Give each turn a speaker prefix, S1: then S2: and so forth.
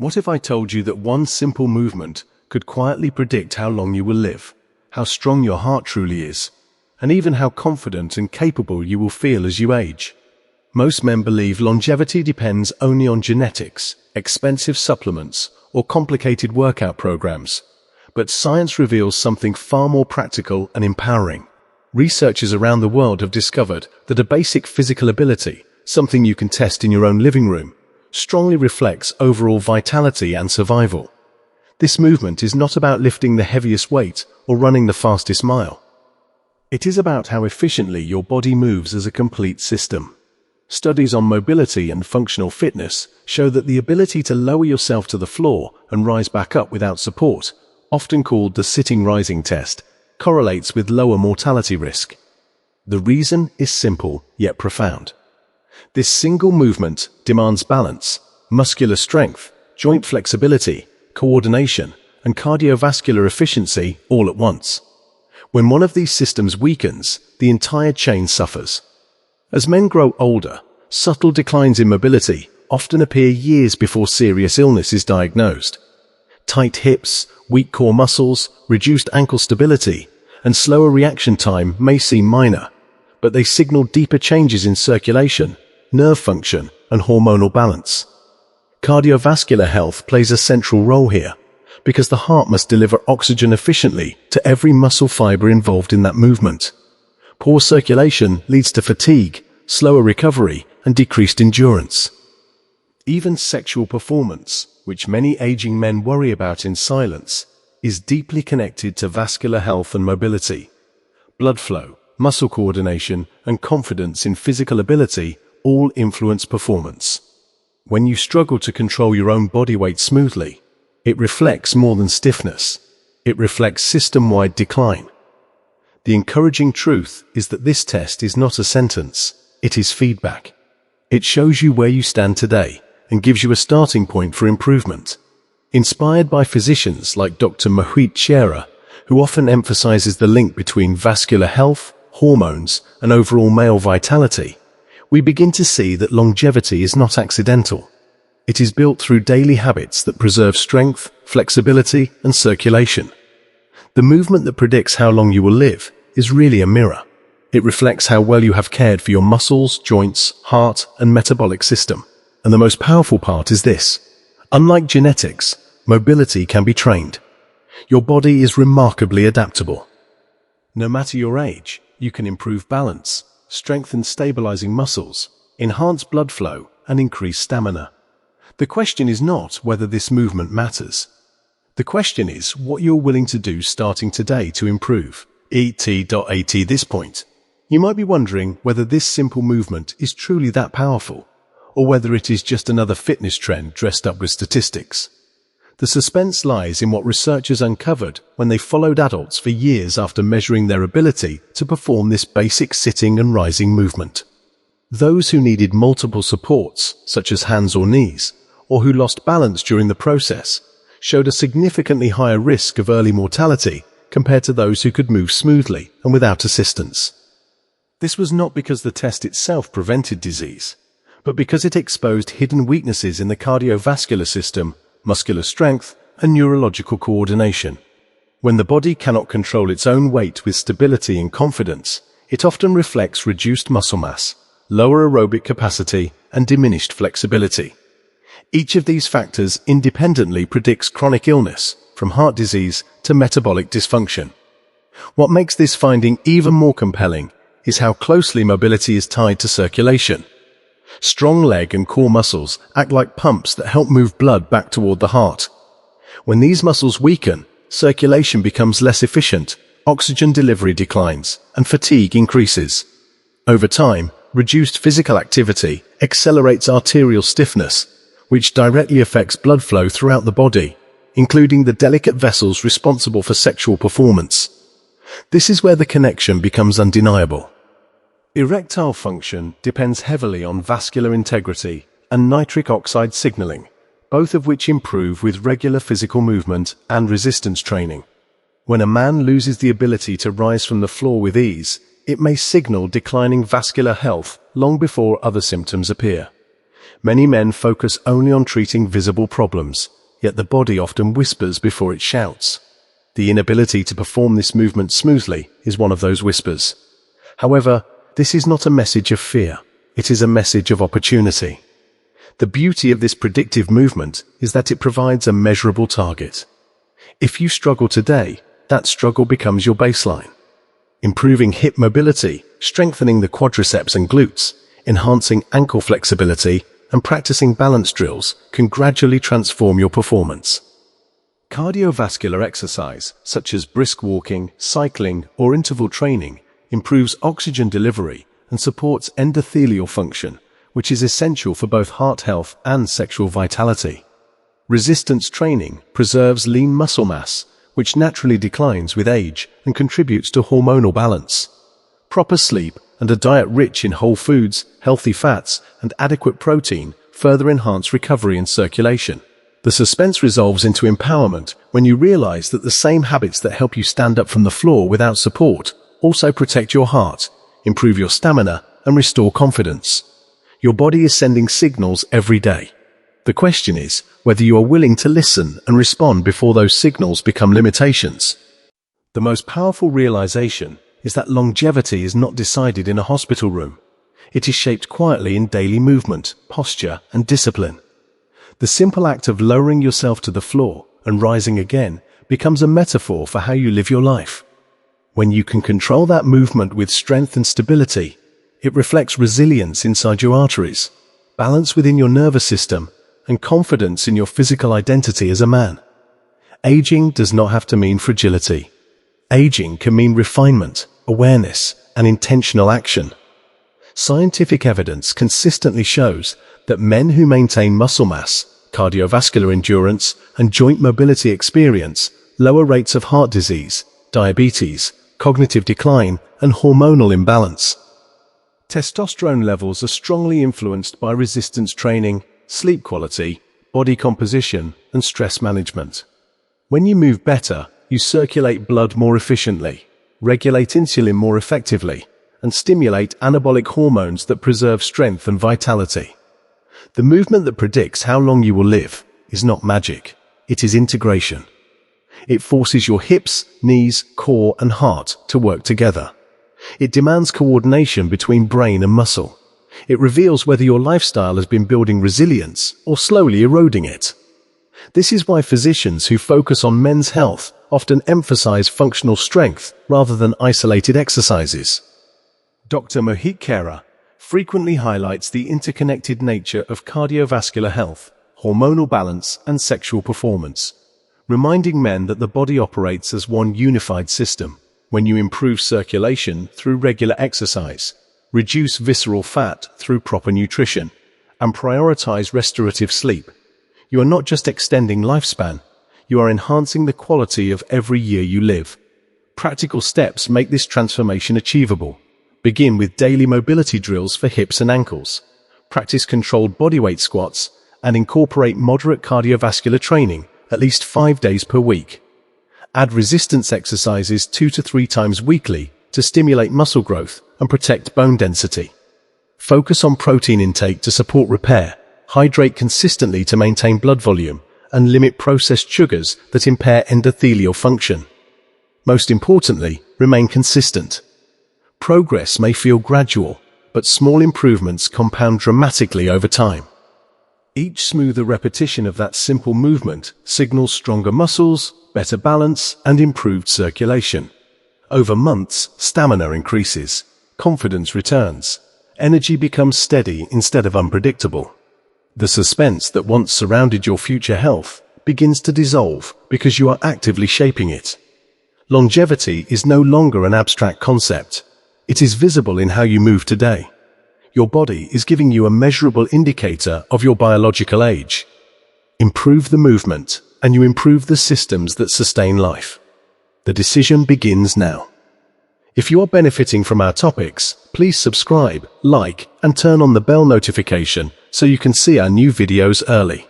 S1: What if I told you that one simple movement could quietly predict how long you will live, how strong your heart truly is, and even how confident and capable you will feel as you age? Most men believe longevity depends only on genetics, expensive supplements, or complicated workout programs. But science reveals something far more practical and empowering. Researchers around the world have discovered that a basic physical ability, something you can test in your own living room, strongly reflects overall vitality and survival. This movement is not about lifting the heaviest weight or running the fastest mile. It is about how efficiently your body moves as a complete system. Studies on mobility and functional fitness show that the ability to lower yourself to the floor and rise back up without support, often called the sitting rising test, correlates with lower mortality risk. The reason is simple yet profound. This single movement demands balance, muscular strength, joint flexibility, coordination, and cardiovascular efficiency all at once. When one of these systems weakens, the entire chain suffers. As men grow older, subtle declines in mobility often appear years before serious illness is diagnosed. Tight hips, weak core muscles, reduced ankle stability, and slower reaction time may seem minor, but they signal deeper changes in circulation, nerve function, and hormonal balance. Cardiovascular health plays a central role here, because the heart must deliver oxygen efficiently to every muscle fiber involved in that movement. Poor circulation leads to fatigue, slower recovery, and decreased endurance. Even sexual performance, which many aging men worry about in silence, is deeply connected to vascular health and mobility. Blood flow, muscle coordination, and confidence in physical ability all influence performance. When you struggle to control your own body weight smoothly, it reflects more than stiffness. It reflects system-wide decline. The encouraging truth is that this test is not a sentence, it is feedback. It shows you where you stand today and gives you a starting point for improvement. Inspired by physicians like Dr. Mohit Chera, who often emphasizes the link between vascular health, hormones, and overall male vitality, we begin to see that longevity is not accidental. It is built through daily habits that preserve strength, flexibility, and circulation. The movement that predicts how long you will live is really a mirror. It reflects how well you have cared for your muscles, joints, heart, and metabolic system. And the most powerful part is this: unlike genetics, mobility can be trained. Your body is remarkably adaptable. No matter your age, you can improve balance, strengthen stabilizing muscles, enhance blood flow, and increase stamina. The question is not whether this movement matters. The question is what you're willing to do starting today to improve. At this point, you might be wondering whether this simple movement is truly that powerful, or whether it is just another fitness trend dressed up with statistics. The suspense lies in what researchers uncovered when they followed adults for years after measuring their ability to perform this basic sitting and rising movement. Those who needed multiple supports, such as hands or knees, or who lost balance during the process, showed a significantly higher risk of early mortality compared to those who could move smoothly and without assistance. This was not because the test itself prevented disease, but because it exposed hidden weaknesses in the cardiovascular system, muscular strength, and neurological coordination. When the body cannot control its own weight with stability and confidence, it often reflects reduced muscle mass, lower aerobic capacity, and diminished flexibility. Each of these factors independently predicts chronic illness, from heart disease to metabolic dysfunction. What makes this finding even more compelling is how closely mobility is tied to circulation. Strong leg and core muscles act like pumps that help move blood back toward the heart. When these muscles weaken, circulation becomes less efficient, oxygen delivery declines, and fatigue increases. Over time, reduced physical activity accelerates arterial stiffness, which directly affects blood flow throughout the body, including the delicate vessels responsible for sexual performance. This is where the connection becomes undeniable. Erectile function depends heavily on vascular integrity and nitric oxide signaling, both of which improve with regular physical movement and resistance training. When a man loses the ability to rise from the floor with ease, it may signal declining vascular health long before other symptoms appear. Many men focus only on treating visible problems, yet the body often whispers before it shouts. The inability to perform this movement smoothly is one of those whispers. However, this is not a message of fear. It is a message of opportunity. The beauty of this predictive movement is that it provides a measurable target. If you struggle today, that struggle becomes your baseline. Improving hip mobility, strengthening the quadriceps and glutes, enhancing ankle flexibility, and practicing balance drills can gradually transform your performance. Cardiovascular exercise, such as brisk walking, cycling, or interval training, improves oxygen delivery and supports endothelial function, which is essential for both heart health and sexual vitality. Resistance training preserves lean muscle mass, which naturally declines with age and contributes to hormonal balance. Proper sleep and a diet rich in whole foods, healthy fats, and adequate protein further enhance recovery and circulation. The suspense resolves into empowerment when you realize that the same habits that help you stand up from the floor without support also protect your heart, improve your stamina, and restore confidence. Your body is sending signals every day. The question is whether you are willing to listen and respond before those signals become limitations. The most powerful realization is that longevity is not decided in a hospital room. It is shaped quietly in daily movement, posture, and discipline. The simple act of lowering yourself to the floor and rising again becomes a metaphor for how you live your life. When you can control that movement with strength and stability, it reflects resilience inside your arteries, balance within your nervous system, and confidence in your physical identity as a man. Aging does not have to mean fragility. Aging can mean refinement, awareness, and intentional action. Scientific evidence consistently shows that men who maintain muscle mass, cardiovascular endurance, and joint mobility experience lower rates of heart disease, diabetes, cognitive decline, and hormonal imbalance. Testosterone levels are strongly influenced by resistance training, sleep quality, body composition, and stress management. When you move better, you circulate blood more efficiently, regulate insulin more effectively, and stimulate anabolic hormones that preserve strength and vitality. The movement that predicts how long you will live is not magic. It is integration. It forces your hips, knees, core, and heart to work together. It demands coordination between brain and muscle. It reveals whether your lifestyle has been building resilience or slowly eroding it. This is why physicians who focus on men's health often emphasize functional strength rather than isolated exercises. Dr. Mohit Khera frequently highlights the interconnected nature of cardiovascular health, hormonal balance, and sexual performance, reminding men that the body operates as one unified system. When you improve circulation through regular exercise, reduce visceral fat through proper nutrition, and prioritize restorative sleep, you are not just extending lifespan, you are enhancing the quality of every year you live. Practical steps make this transformation achievable. Begin with daily mobility drills for hips and ankles. Practice controlled bodyweight squats and incorporate moderate cardiovascular training at least 5 days per week. Add resistance exercises 2 to 3 times weekly to stimulate muscle growth and protect bone density. Focus on protein intake to support repair, hydrate consistently to maintain blood volume, and limit processed sugars that impair endothelial function. Most importantly, remain consistent. Progress may feel gradual, but small improvements compound dramatically over time. Each smoother repetition of that simple movement signals stronger muscles, better balance, and improved circulation. Over months, stamina increases, confidence returns, energy becomes steady instead of unpredictable. The suspense that once surrounded your future health begins to dissolve because you are actively shaping it. Longevity is no longer an abstract concept. It is visible in how you move today. Your body is giving you a measurable indicator of your biological age. Improve the movement, and you improve the systems that sustain life. The decision begins now. If you are benefiting from our topics, please subscribe, like, and turn on the bell notification so you can see our new videos early.